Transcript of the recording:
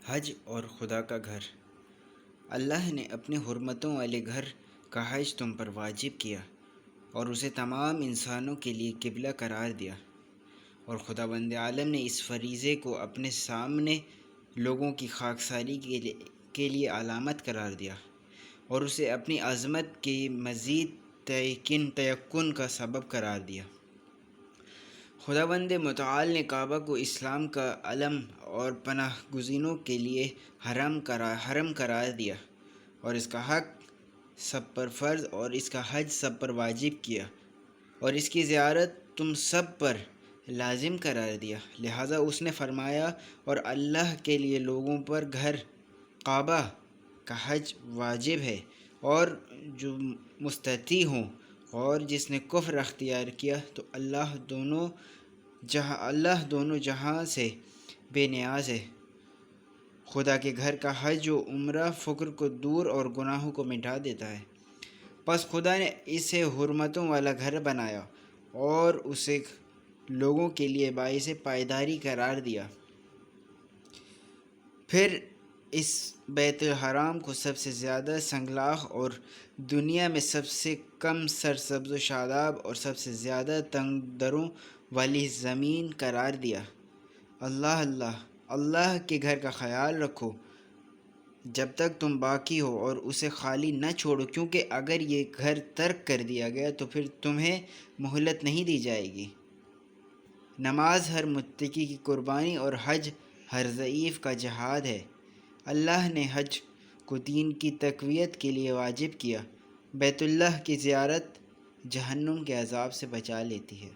حج اور خدا کا گھر۔ اللہ نے اپنے حرمتوں والے گھر کا حج تم پر واجب کیا اور اسے تمام انسانوں کے لیے قبلہ قرار دیا، اور خداوند عالم نے اس فریضے کو اپنے سامنے لوگوں کی خاکساری کے لیے علامت قرار دیا اور اسے اپنی عظمت کے مزید تیقن کا سبب قرار دیا۔ خداوند متعال نے کعبہ کو اسلام کا علم اور پناہ گزینوں کے لیے حرم قرار دیا، اور اس کا حق سب پر فرض اور اس کا حج سب پر واجب کیا، اور اس کی زیارت تم سب پر لازم قرار دیا۔ لہٰذا اس نے فرمایا، اور اللہ کے لیے لوگوں پر گھر کعبہ کا حج واجب ہے، اور جو مستطیع ہوں، اور جس نے کفر اختیار کیا تو اللہ دونوں جہاں سے بے نیاز ہے۔ خدا کے گھر کا حج و عمرہ فقر کو دور اور گناہوں کو مٹا دیتا ہے۔ پس خدا نے اسے حرمتوں والا گھر بنایا اور اسے لوگوں کے لیے باعث پائیداری قرار دیا۔ پھر اس بیت الحرام کو سب سے زیادہ سنگلاخ اور دنیا میں سب سے کم سرسبز و شاداب اور سب سے زیادہ تنگ دروں والی زمین قرار دیا۔ اللہ کے گھر کا خیال رکھو جب تک تم باقی ہو اور اسے خالی نہ چھوڑو، کیونکہ اگر یہ گھر ترک کر دیا گیا تو پھر تمہیں مہلت نہیں دی جائے گی۔ نماز ہر متقی کی قربانی اور حج ہر ضعیف کا جہاد ہے۔ اللہ نے حج کو دین کی تقویت کے لیے واجب کیا۔ بیت اللہ کی زیارت جہنم کے عذاب سے بچا لیتی ہے۔